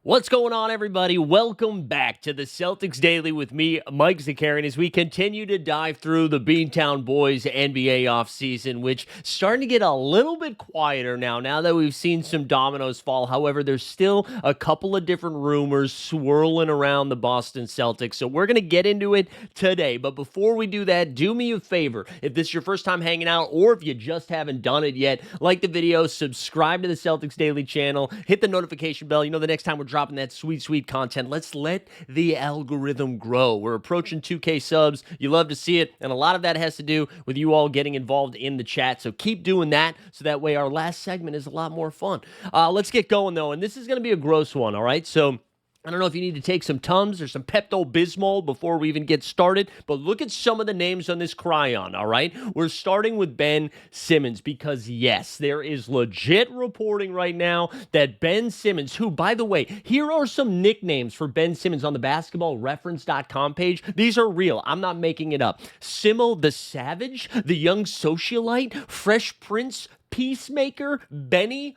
What's going on, everybody? Welcome back to the Celtics Daily with me, Mike Zakarian, as we continue to dive through the Beantown Boys NBA offseason, which is starting to get a little bit quieter now that we've seen some dominoes fall. However, there's still a couple of different rumors swirling around the Boston Celtics, so we're going to get into it today. But before we do that, do me a favor. If this is your first time hanging out, or if you just haven't done it yet, like the video, subscribe to the Celtics Daily channel, hit the notification bell. You know, the next time we're dropping that sweet content, let's let the algorithm grow. We're approaching 2K subs. You love to see it, and a lot of that has to do with you all getting involved in the chat, so keep doing that, so that way our last segment is a lot more fun. Let's get going, though, and this is going to be a gross one, all right? So I don't know if you need to take some Tums or some Pepto-Bismol before we even get started, but look at some of the names on this cryon, all right? We're starting with Ben Simmons because, yes, there is legit reporting right now that Ben Simmons, who, by the way, here are some nicknames for Ben Simmons on the basketballreference.com page. These are real. I'm not making it up. Simo the Savage, the Young Socialite, Fresh Prince, Peacemaker, Benny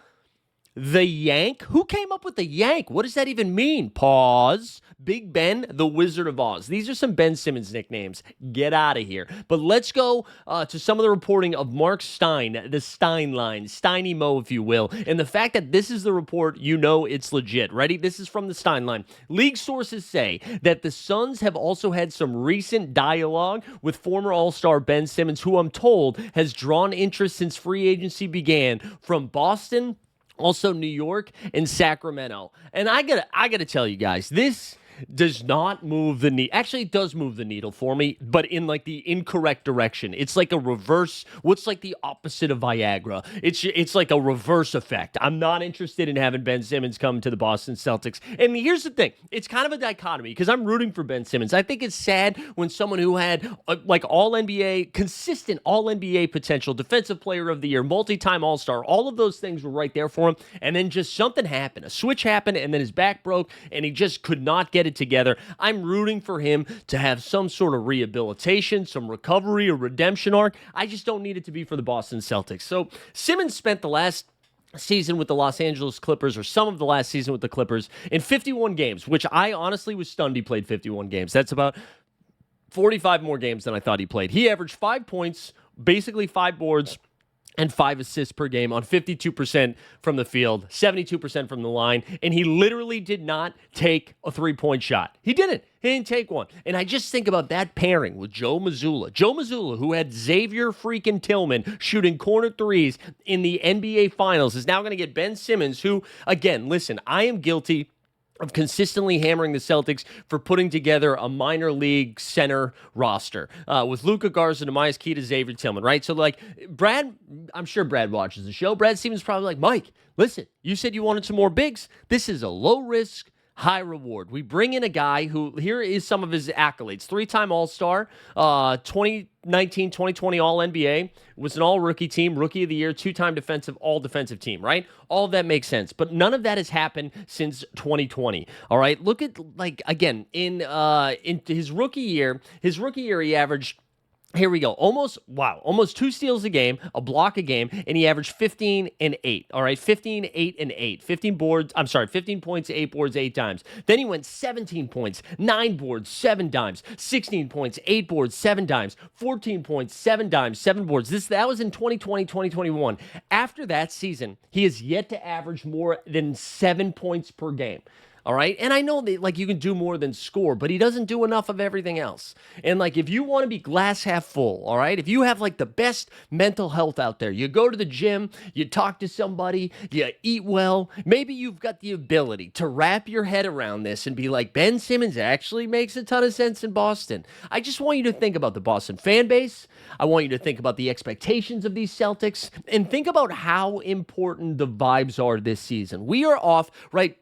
the Yank? Who came up with the Yank? What does that even mean? Pause. Big Ben, the Wizard of Oz. These are some Ben Simmons nicknames. Get out of here. But let's go to some of the reporting of Mark Stein, the Stein line, Steiny Mo, if you will. And the fact that this is the report, you know it's legit. Ready? This is from the Stein line. League sources say that the Suns have also had some recent dialogue with former All-Star Ben Simmons, who I'm told has drawn interest since free agency began from Boston, also New York, and Sacramento. And I gotta tell you guys, this does not move the needle. Actually, it does move the needle for me, but in like the incorrect direction. It's like a reverse. What's like the opposite of Viagra? It's like a reverse effect. I'm not interested in having Ben Simmons come to the Boston Celtics. And here's the thing. It's kind of a dichotomy because I'm rooting for Ben Simmons. I think it's sad when someone who had like all-NBA, consistent all-NBA potential, defensive player of the year, multi-time all-star, all of those things were right there for him. And then just something happened. A switch happened and then his back broke and he just could not get it together. I'm rooting for him to have some sort of rehabilitation, some recovery, or redemption arc. I just don't need it to be for the Boston Celtics. So Simmons spent the last season with the Los Angeles Clippers, or some of the last season with the Clippers, in 51 games, which I honestly was stunned he played 51 games. That's about 45 more games than I thought he played. He averaged 5 points, basically 5 boards, and 5 assists per game on 52% from the field, 72% from the line, and he literally did not take a three-point shot. He didn't. He didn't take one. And I just think about that pairing with Joe Mazzulla. Joe Mazzulla, who had Xavier freaking Tillman shooting corner threes in the NBA Finals, is now going to get Ben Simmons, who, again, listen, I am guilty of consistently hammering the Celtics for putting together a minor league center roster with Luka Garza, Tobias Keita, Xavier Tillman, right? So, like, Brad, I'm sure Brad watches the show. Brad Stevens probably like, Mike, listen, you said you wanted some more bigs. This is a low-risk, high reward. We bring in a guy who, here is some of his accolades. 3-time All-Star, 2019-2020 All-NBA, was an All-Rookie team, Rookie of the Year, 2-time defensive, All-Defensive team, right? All of that makes sense, but none of that has happened since 2020, all right? Look at, like, again, in his rookie year, he averaged, here we go. Almost 2 steals a game, a block a game, and he averaged 15 and 8. All right, 15, 8, and 8. 15 points, 8 boards, 8 dimes. Then he went 17 points, 9 boards, 7 dimes. 16 points, 8 boards, 7 dimes. 14 points, 7 dimes, 7 boards. That was in 2020, 2021. After that season, he has yet to average more than 7 points per game. All right. And I know that, like, you can do more than score, but he doesn't do enough of everything else. And, like, if you want to be glass half full, all right, if you have, like, the best mental health out there, you go to the gym, you talk to somebody, you eat well, maybe you've got the ability to wrap your head around this and be like, Ben Simmons actually makes a ton of sense in Boston. I just want you to think about the Boston fan base. I want you to think about the expectations of these Celtics and think about how important the vibes are this season. We are off, right?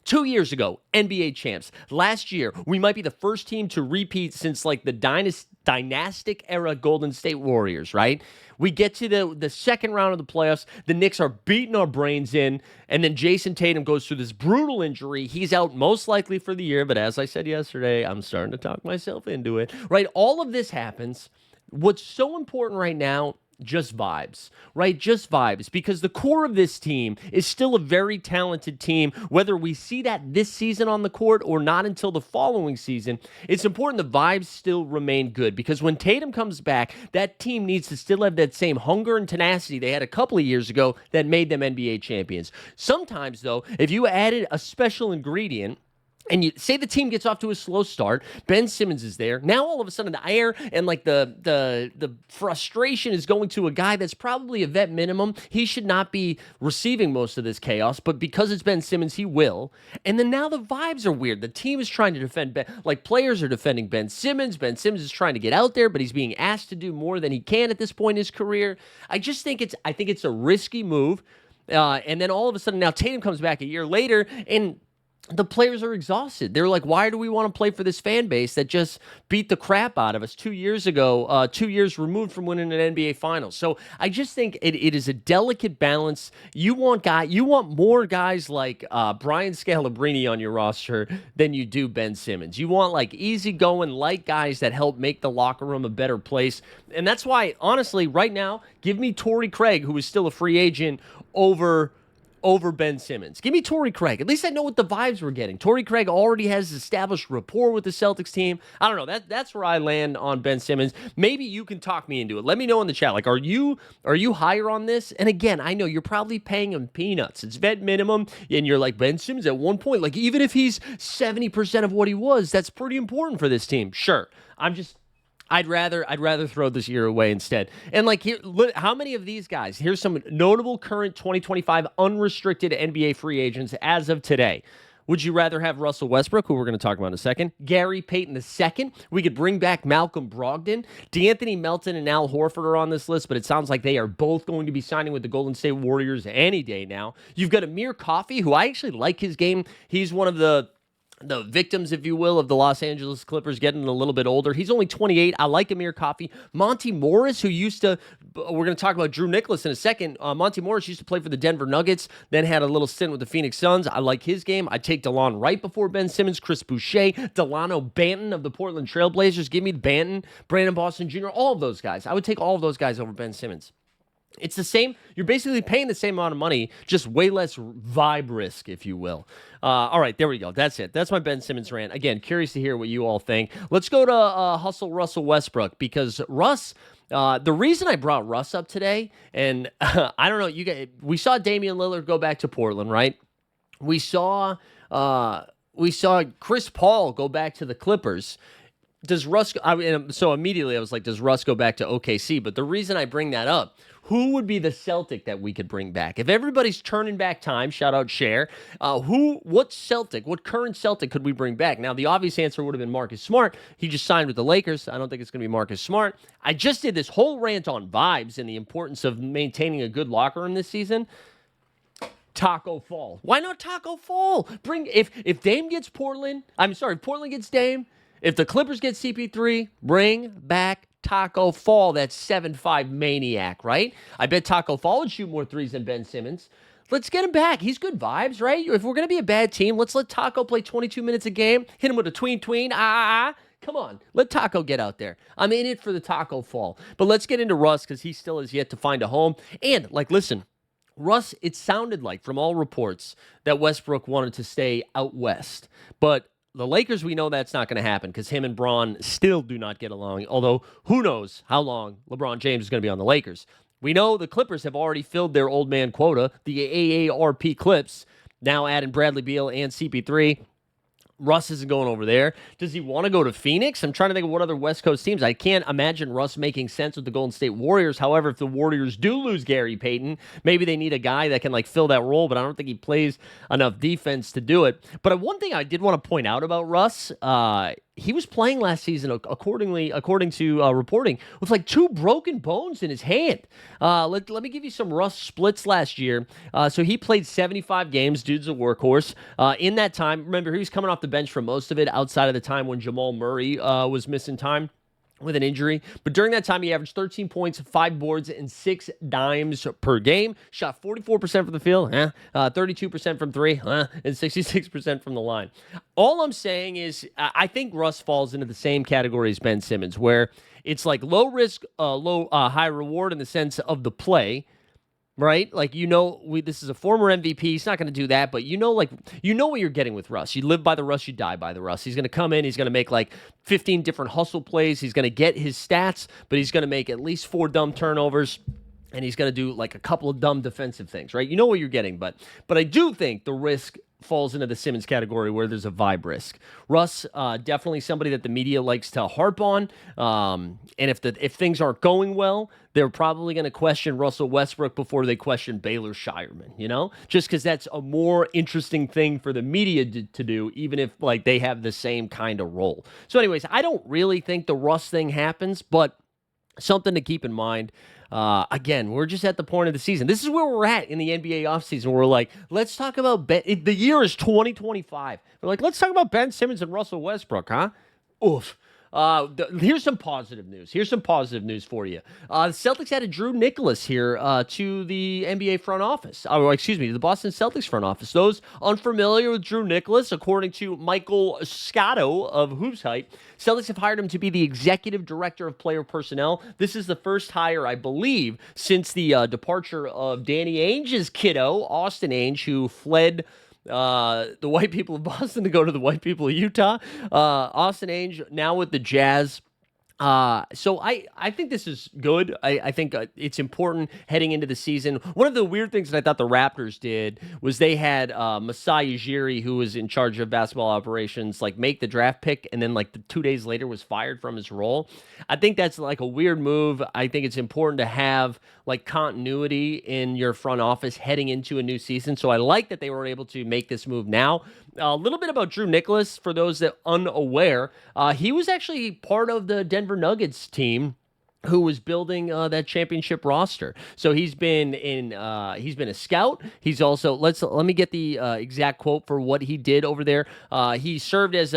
2 years ago, NBA champs. Last year, we might be the first team to repeat since, like, the dynastic era Golden State Warriors, right? We get to the second round of the playoffs. The Knicks are beating our brains in, and then Jason Tatum goes through this brutal injury. He's out most likely for the year, but as I said yesterday, I'm starting to talk myself into it, right? All of this happens. What's so important right now just vibes, right? Just vibes, because the core of this team is still a very talented team. Whether we see that this season on the court or not until the following season, it's important the vibes still remain good, because when Tatum comes back, that team needs to still have that same hunger and tenacity they had a couple of years ago that made them NBA champions. Sometimes, though, if you added a special ingredient, and you say the team gets off to a slow start, Ben Simmons is there. Now all of a sudden the air and like the frustration is going to a guy that's probably a vet minimum. He should not be receiving most of this chaos, but because it's Ben Simmons, he will. And then now the vibes are weird. The team is trying to defend Ben, like players are defending Ben Simmons. Ben Simmons is trying to get out there, but he's being asked to do more than he can at this point in his career. I think it's a risky move. And then all of a sudden now Tatum comes back a year later, and the players are exhausted. They're like, why do we want to play for this fan base that just beat the crap out of us 2 years ago, 2 years removed from winning an NBA Finals? So I just think it is a delicate balance. You want more guys like Brian Scalabrine on your roster than you do Ben Simmons. You want like easygoing, light guys that help make the locker room a better place. And that's why, honestly, right now, give me Torrey Craig, who is still a free agent, over Ben Simmons. Give me Torrey Craig. At least I know what the vibes we're getting. Torrey Craig already has established rapport with the Celtics team. I don't know. That's where I land on Ben Simmons. Maybe you can talk me into it. Let me know in the chat. Like, are you higher on this? And again, I know you're probably paying him peanuts. It's vet minimum, and you're like, Ben Simmons at one point, like even if he's 70% of what he was, that's pretty important for this team. Sure. I'd rather throw this year away instead. And like here, look, how many of these guys? Here's some notable current 2025 unrestricted NBA free agents as of today. Would you rather have Russell Westbrook, who we're going to talk about in a second, Gary Payton II? We could bring back Malcolm Brogdon. D'Anthony Melton and Al Horford are on this list, but it sounds like they are both going to be signing with the Golden State Warriors any day now. You've got Amir Coffey, who I actually like his game. He's one of the victims, if you will, of the Los Angeles Clippers getting a little bit older. He's only 28. I like Amir Coffey. Monty Morris, who we're going to talk about Drew Nicholas in a second. Monty Morris used to play for the Denver Nuggets, then had a little stint with the Phoenix Suns. I like his game. I'd take DeLon Wright before Ben Simmons, Chris Boucher, Delano Banton of the Portland Trailblazers. Give me Banton, Brandon Boston Jr., all of those guys. I would take all of those guys over Ben Simmons. It's the same. You're basically paying the same amount of money, just way less vibe risk, if you will. All right, there we go. That's it. That's my Ben Simmons rant. Again, curious to hear what you all think. Let's go to Hustle Russell Westbrook, because Russ, the reason I brought Russ up today, and I don't know, we saw Damian Lillard go back to Portland, right? We saw Chris Paul go back to the Clippers. Does Russ? So immediately I was like, does Russ go back to OKC? But the reason I bring that up, who would be the Celtic that we could bring back? If everybody's turning back time, shout out Cher, what current Celtic could we bring back? Now, the obvious answer would have been Marcus Smart. He just signed with the Lakers. I don't think it's going to be Marcus Smart. I just did this whole rant on vibes and the importance of maintaining a good locker room this season. Taco Fall. Why not Taco Fall? If Dame gets Portland, Portland gets Dame. If the Clippers get CP3, bring back Taco Fall, that 7'5" maniac, right? I bet Taco Fall would shoot more threes than Ben Simmons. Let's get him back. He's good vibes, right? If we're going to be a bad team, let's let Taco play 22 minutes a game, hit him with a tween. Come on, let Taco get out there. I'm in it for the Taco Fall. But let's get into Russ, because he still has yet to find a home. And, listen, Russ, it sounded like, from all reports, that Westbrook wanted to stay out west. But the Lakers, we know that's not going to happen, because him and Bron still do not get along, although who knows how long LeBron James is going to be on the Lakers. We know the Clippers have already filled their old man quota, the AARP Clips, now adding Bradley Beal and CP3. Russ isn't going over there. Does he want to go to Phoenix? I'm trying to think of what other West Coast teams. I can't imagine Russ making sense with the Golden State Warriors. However, if the Warriors do lose Gary Payton, maybe they need a guy that can fill that role, but I don't think he plays enough defense to do it. But one thing I did want to point out about Russ, he was playing last season, according to reporting, with 2 broken bones in his hand. Let me give you some Russ splits last year. So he played 75 games. Dude's a workhorse. In that time, remember, he was coming off the bench for most of it, outside of the time when Jamal Murray was missing time. with an injury. But during that time, he averaged 13 points, 5 boards, and 6 dimes per game. Shot 44% from the field, 32% from three, and 66% from the line. All I'm saying is I think Russ falls into the same category as Ben Simmons, where it's like low risk, high reward in the sense of the play. Right? Like, this is a former MVP. He's not going to do that, but what you're getting with Russ. You live by the Russ, you die by the Russ. He's going to come in, he's going to make like 15 different hustle plays. He's going to get his stats, but he's going to make at least 4 dumb turnovers. And he's going to do like a couple of dumb defensive things, right? You know what you're getting, but I do think the risk falls into the Simmons category where there's a vibe risk. Russ, definitely somebody that the media likes to harp on. And if things aren't going well, they're probably going to question Russell Westbrook before they question Baylor Shireman, just because that's a more interesting thing for the media to do, even if like they have the same kind of role. So anyways, I don't really think the Russ thing happens, but something to keep in mind. Again, we're just at the point of the season. This is where we're at in the NBA offseason. We're like, let's talk about the year is 2025. We're like, let's talk about Ben Simmons and Russell Westbrook, huh? Oof. Here's some positive news. Here's some positive news for you. The Celtics added Drew Nicholas here to the NBA front office. The Boston Celtics front office. Those unfamiliar with Drew Nicholas, according to Michael Scotto of Hoops Hype, Celtics have hired him to be the executive director of player personnel. This is the first hire, I believe, since the departure of Danny Ainge's kiddo, Austin Ainge, who fled the white people of Boston to go to the white people of Utah. Austin Ainge now with the Jazz. So I think this is good. I think it's important heading into the season. One of the weird things that I thought the Raptors did was they had Masai Ujiri, who was in charge of basketball operations, like make the draft pick, and then like 2 days later was fired from his role. I think that's like a weird move. I think it's important to have like continuity in your front office heading into a new season. So I like that they were able to make this move now. A little bit about Drew Nicholas, for those that are unaware. He was actually part of the Denver Nuggets team who was building that championship roster. So he's been a scout. He's also, let me get the exact quote for what he did over there. He served as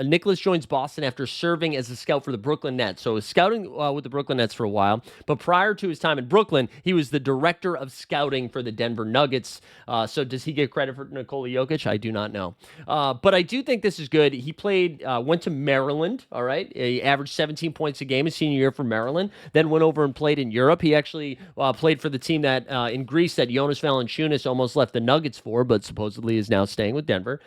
Nicholas joins Boston after serving as a scout for the Brooklyn Nets. So he was scouting with the Brooklyn Nets for a while, but prior to his time in Brooklyn, he was the director of scouting for the Denver Nuggets. So does he get credit for Nikola Jokic? I do not know. But I do think this is good. He went to Maryland, all right? He averaged 17 points a game his senior year for Maryland, then went over and played in Europe. He actually played for the team that in Greece that Jonas Valanciunas almost left the Nuggets for, but supposedly is now staying with Denver.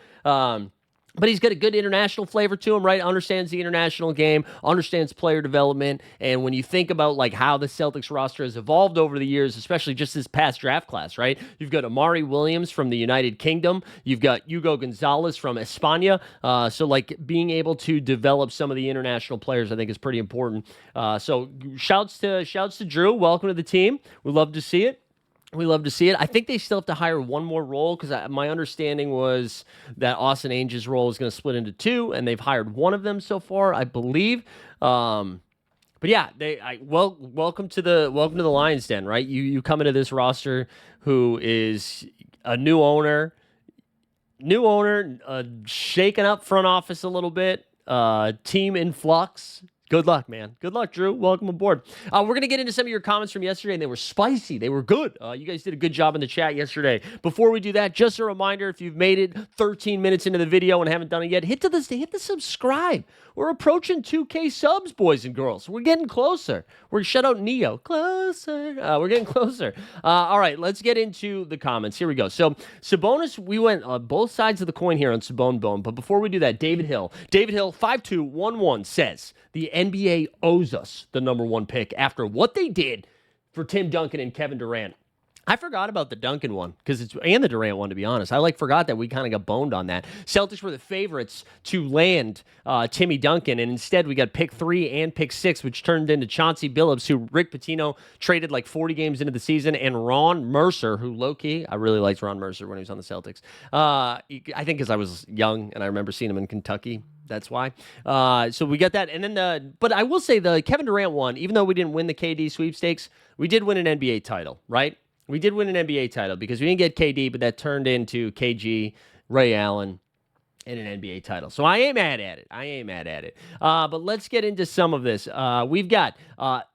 But he's got a good international flavor to him, right? Understands the international game, understands player development. And when you think about like how the Celtics roster has evolved over the years, especially just this past draft class, right? You've got Amari Williams from the United Kingdom. You've got Hugo Gonzalez from España. So like being able to develop some of the international players, I think is pretty important. So shouts to Drew. Welcome to the team. We love to see it. I think they still have to hire one more role because my understanding was that Austin Ainge's role is going to split into 2, and they've hired one of them so far, I believe. But yeah, welcome to the Lions Den, right? You come into this roster who is a new owner, shaking up front office a little bit, team in flux. Good luck, man. Good luck, Drew. Welcome aboard. We're going to get into some of your comments from yesterday, and they were spicy. They were good. You guys did a good job in the chat yesterday. Before we do that, just a reminder, if you've made it 13 minutes into the video and haven't done it yet, hit the subscribe. We're approaching 2K subs, boys and girls. We're getting closer. Shout out Neo. Closer. We're getting closer. All right, let's get into the comments. Here we go. So, Sabonis, we went both sides of the coin here on Sabone Bone. But before we do that, David Hill, 5211 says, the NBA owes us the number 1 pick after what they did for Tim Duncan and Kevin Durant. I forgot about the Duncan one and the Durant one, to be honest. I forgot that we kind of got boned on that. Celtics were the favorites to land Timmy Duncan, and instead we got pick 3 and pick 6, which turned into Chauncey Billups, who Rick Pitino traded like 40 games into the season, and Ron Mercer, who low-key, I really liked Ron Mercer when he was on the Celtics. I think because I was young and I remember seeing him in Kentucky. That's why. So we got that. And then but I will say the Kevin Durant one, even though we didn't win the KD sweepstakes, we did win an NBA title, right? We did win an NBA title because we didn't get KD, but that turned into KG, Ray Allen, and an NBA title. So I ain't mad at it. But let's get into some of this. We've got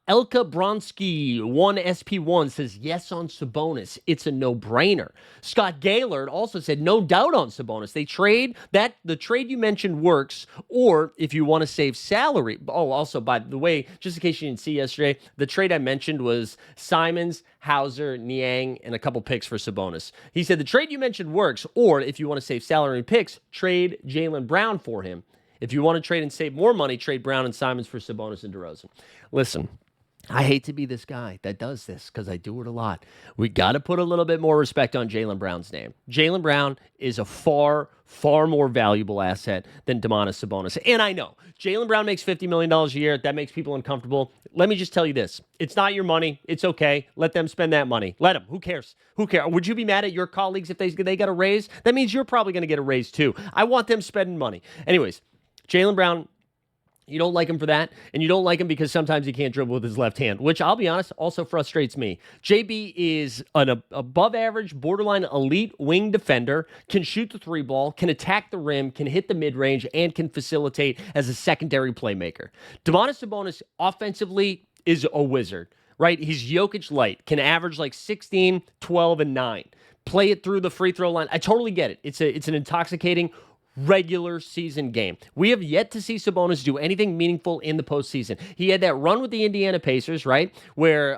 Elka Bronski, 1SP1 says yes on Sabonis. It's a no-brainer. Scott Gaylord also said no doubt on Sabonis. The trade you mentioned works, or if you want to save salary. Oh, also, by the way, just in case you didn't see yesterday, the trade I mentioned was Simmons, Hauser, Niang, and a couple picks for Sabonis. He said the trade you mentioned works, or if you want to save salary and picks, trade Jaylen Brown for him. If you want to trade and save more money, trade Brown and Simmons for Sabonis and DeRozan. Listen, I hate to be this guy that does this because I do it a lot. We got to put a little bit more respect on Jaylen Brown's name. Jaylen Brown is a far more valuable asset than Domantas Sabonis. And I know Jaylen Brown makes $50 million a year. That makes people uncomfortable. Let me just tell you this. It's not your money. It's okay. Let them spend that money. Let them. Who cares? Who cares? Would you be mad at your colleagues if they got a raise? That means you're probably going to get a raise too. I want them spending money. Anyways, Jaylen Brown, you don't like him for that, and you don't like him because sometimes he can't dribble with his left hand, which I'll be honest, also frustrates me. JB is an above-average, borderline elite wing defender, can shoot the three ball, can attack the rim, can hit the mid-range, and can facilitate as a secondary playmaker. Domantas Sabonis offensively is a wizard, right? He's Jokic light, can average like 16, 12, and 9. Play it through the free throw line. I totally get it. It's an intoxicating regular season game. We have yet to see Sabonis do anything meaningful in the postseason. He had that run with the Indiana Pacers, right, where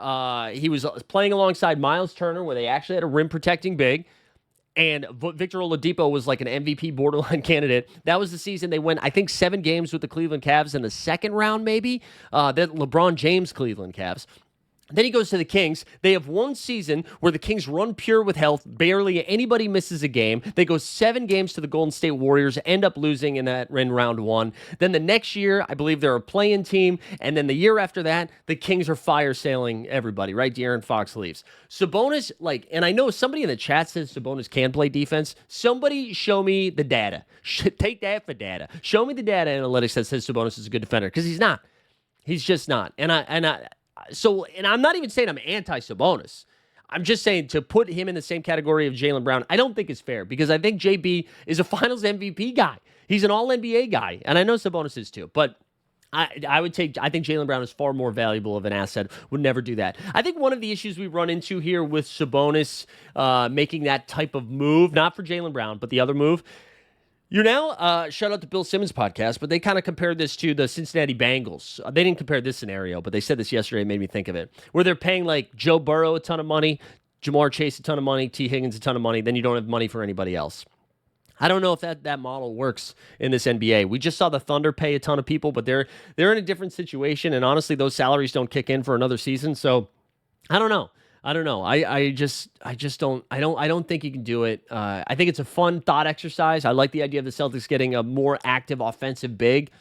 he was playing alongside Miles Turner, where they actually had a rim-protecting big, and Victor Oladipo was like an MVP borderline candidate. That was the season they went, I think, 7 games with the Cleveland Cavs in the second round, maybe, that LeBron James Cleveland Cavs. Then he goes to the Kings. They have one season where the Kings run pure with health. Barely anybody misses a game. They go 7 games to the Golden State Warriors, end up losing in round 1. Then the next year, I believe they're a play-in team. And then the year after that, the Kings are fire-sailing everybody, right? De'Aaron Fox leaves. Sabonis, and I know somebody in the chat says Sabonis can play defense. Somebody show me the data. Take that for data. Show me the data analytics that says Sabonis is a good defender, because he's not. He's just not. And I'm not even saying I'm anti-Sabonis. I'm just saying to put him in the same category of Jaylen Brown, I don't think is fair, because I think JB is a Finals MVP guy. He's an All-NBA guy, and I know Sabonis is too. But I think Jaylen Brown is far more valuable of an asset. Would never do that. I think one of the issues we run into here with Sabonis making that type of move, not for Jaylen Brown, but the other move. You're now, shout out to Bill Simmons' podcast, but they kind of compared this to the Cincinnati Bengals. They didn't compare this scenario, but they said this yesterday, it made me think of it, where they're paying like Joe Burrow a ton of money, Jamar Chase a ton of money, T. Higgins a ton of money, then you don't have money for anybody else. I don't know if that model works in this NBA. We just saw the Thunder pay a ton of people, but they're in a different situation, and honestly, those salaries don't kick in for another season, so I don't know. I don't think you can do it. I think it's a fun thought exercise. I like the idea of the Celtics getting a more active offensive big.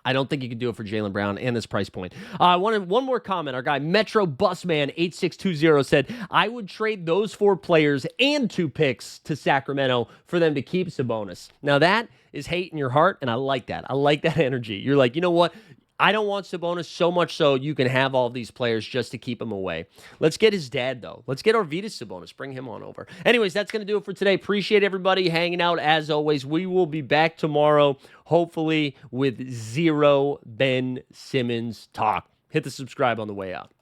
I don't think you can do it for Jaylen Brown and this price point. I wanted one more comment. Our guy Metro Busman 8620 said, I would trade those 4 players and 2 picks to Sacramento for them to keep Sabonis. Now that is hate in your heart, and I like that. I like that energy. You're like, you know what? I don't want Sabonis so much so you can have all these players just to keep him away. Let's get his dad, though. Let's get Arvydas Sabonis. Bring him on over. Anyways, that's going to do it for today. Appreciate everybody hanging out. As always, we will be back tomorrow, hopefully with 0 Ben Simmons talk. Hit the subscribe on the way out.